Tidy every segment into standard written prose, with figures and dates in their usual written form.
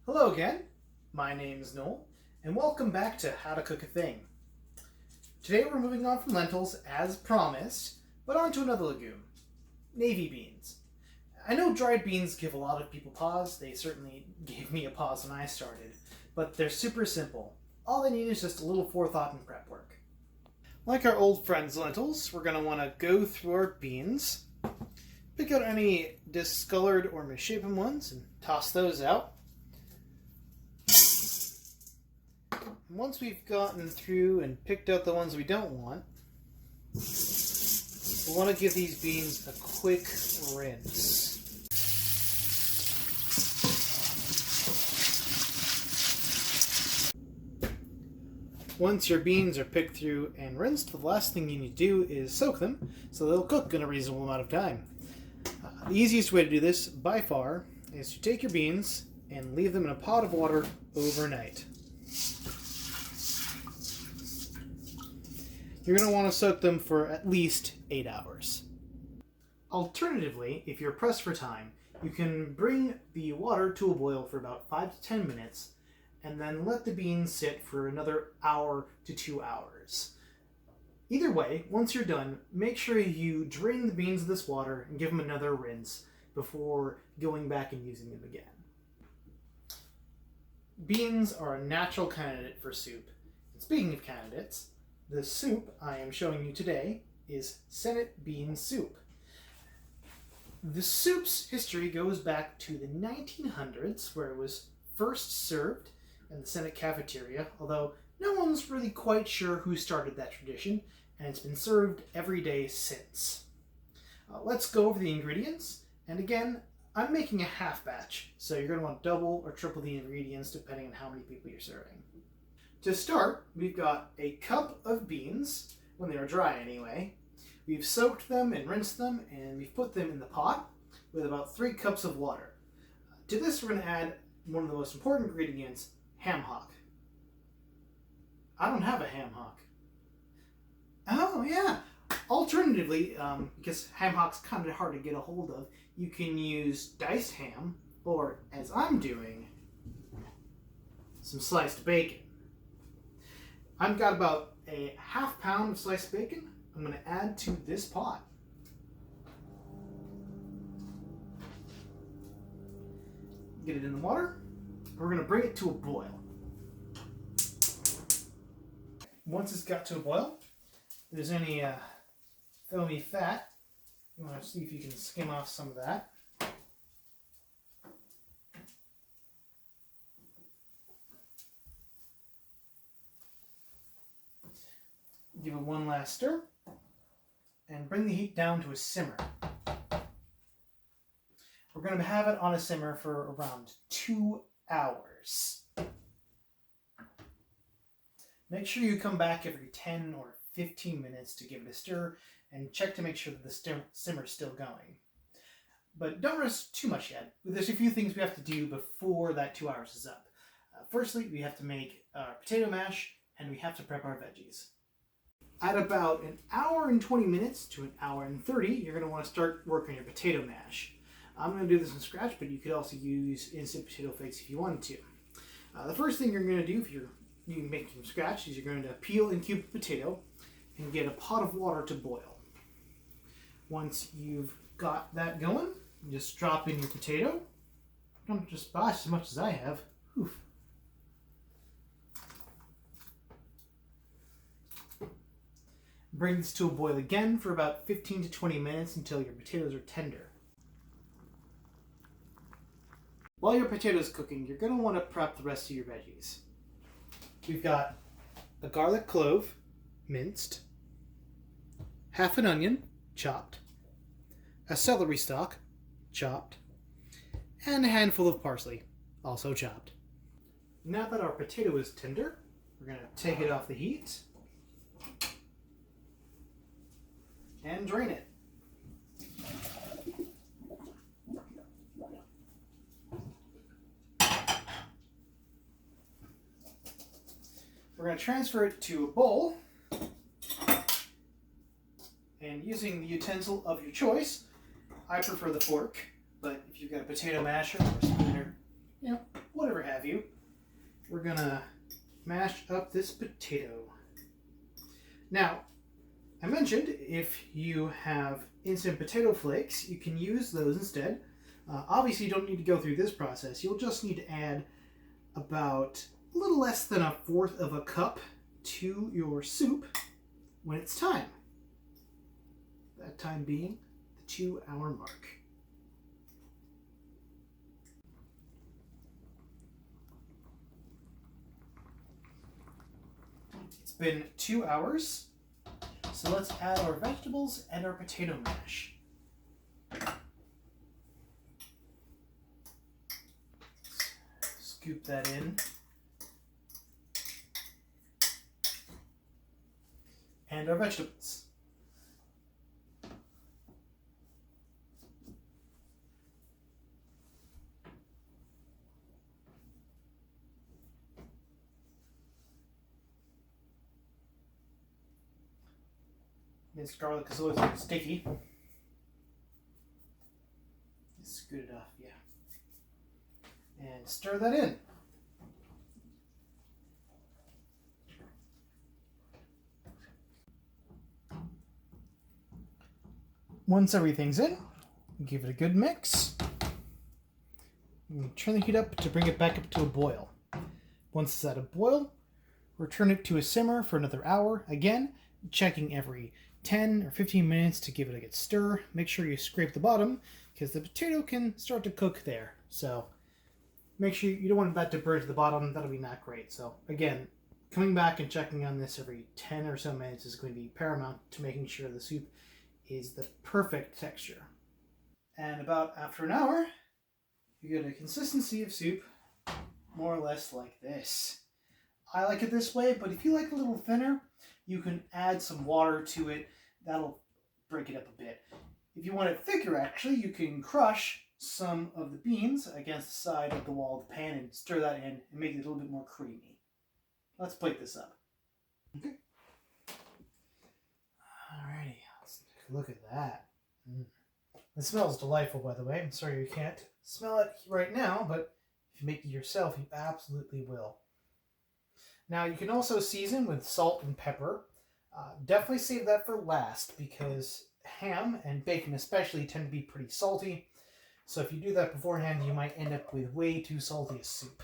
Hello again, my name is Noel, and welcome back to How to Cook a Thing. Today we're moving on from lentils as promised, but on to another legume, navy beans. I know dried beans give a lot of people pause. They certainly gave me a pause when I started, but they're super simple. All they need is just a little forethought and prep work. Like our old friends lentils, we're going to want to go through our beans, pick out any discolored or misshapen ones and toss those out. Once we've gotten through and picked out the ones we don't want, we'll want to give these beans a quick rinse. Once your beans are picked through and rinsed, the last thing you need to do is soak them so they'll cook in a reasonable amount of time. The easiest way to do this, by far, is to take your beans and leave them in a pot of water overnight. You're going to want to soak them for at least 8 hours. Alternatively, if you're pressed for time, you can bring the water to a boil for about 5 to 10 minutes and then let the beans sit for another hour to 2 hours. Either way, once you're done, make sure you drain the beans of this water and give them another rinse before going back and using them again. Beans are a natural candidate for soup. And speaking of candidates, the soup I am showing you today is Senate bean soup. The soup's history goes back to the 1900s, where it was first served in the Senate cafeteria, although no one's really quite sure who started that tradition, and it's been served every day since. Let's go over the ingredients, and again, I'm making a half batch, so you're going to want double or triple the ingredients depending on how many people you're serving. To start, we've got a cup of beans, when they are dry anyway. We've soaked them and rinsed them, and we've put them in the pot with about 3 cups of water. To this, we're going to add one of the most important ingredients, ham hock. I don't have a ham hock. Oh, yeah. Alternatively, because ham hock's kind of hard to get a hold of, you can use diced ham, or, as I'm doing, some sliced bacon. I've got about a half pound of sliced bacon I'm going to add to this pot. Get it in the water. We're going to bring it to a boil. Once it's got to a boil, if there's any foamy fat, you want to see if you can skim off some of that. Give it one last stir, and bring the heat down to a simmer. We're going to have it on a simmer for around 2 hours. Make sure you come back every 10 or 15 minutes to give it a stir, and check to make sure that the simmer's still going. But don't rush too much yet. There's a few things we have to do before that 2 hours is up. Firstly, we have to make our potato mash, and we have to prep our veggies. At about an hour and 20 minutes to an hour and 30, you're going to want to start working on your potato mash. I'm going to do this from scratch, but you could also use instant potato flakes if you wanted to. The first thing you're going to do if you make from scratch is you're going to peel and cube a potato and get a pot of water to boil. Once you've got that going, you just drop in your potato. Don't just splash as much as I have. Oof. Bring this to a boil again for about 15 to 20 minutes until your potatoes are tender. While your potatoes are cooking, you're going to want to prep the rest of your veggies. We've got a garlic clove, minced, half an onion, chopped, a celery stalk, chopped, and a handful of parsley, also chopped. Now that our potato is tender, we're going to take it off the heat and drain it. We're going to transfer it to a bowl, and using the utensil of your choice, I prefer the fork, but if you've got a potato masher or a spooner, whatever have we're gonna mash up this potato. Now, I mentioned if you have instant potato flakes, you can use those instead. Obviously, you don't need to go through this process. You'll just need to add about a little less than 1/4 of a cup to your soup when it's time. That time being the 2-hour mark. It's been 2 hours, so let's add our vegetables and our potato mash. Scoop that in. And our vegetables. Minced garlic is always a bit sticky. Scoot it off, yeah. And stir that in. Once everything's in, give it a good mix. Turn the heat up to bring it back up to a boil. Once it's at a boil, return it to a simmer for another hour. Again, checking every 10 or 15 minutes to give it a good stir. Make sure you scrape the bottom because the potato can start to cook there. So make sure you don't want that to burn to the bottom. That'll be not great. So again, coming back and checking on this every 10 or so minutes is going to be paramount to making sure the soup is the perfect texture. And about after an hour, you get a consistency of soup more or less like this. I like it this way, but if you like it a little thinner, you can add some water to it. That'll break it up a bit. If you want it thicker, actually, you can crush some of the beans against the side of the wall of the pan and stir that in and make it a little bit more creamy. Let's plate this up. Okay. Alrighty, let's take a look at that. It smells delightful, by the way. I'm sorry you can't smell it right now, but if you make it yourself, you absolutely will. Now, you can also season with salt and pepper. Definitely save that for last because ham and bacon especially tend to be pretty salty. So if you do that beforehand, you might end up with way too salty a soup.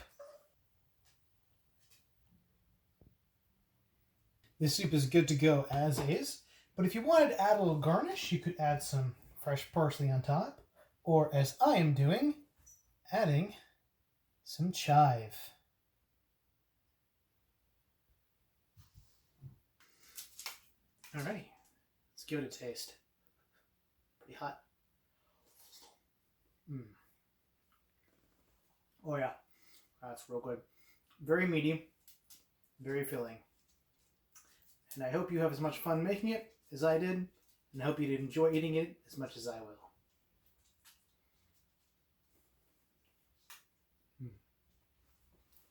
This soup is good to go as is, but if you wanted to add a little garnish, you could add some fresh parsley on top, or as I am doing, adding some chive. Alrighty, let's give it a taste. Pretty hot. Oh yeah, that's real good. Very meaty, very filling. And I hope you have as much fun making it as I did, and I hope you enjoy eating it as much as I will.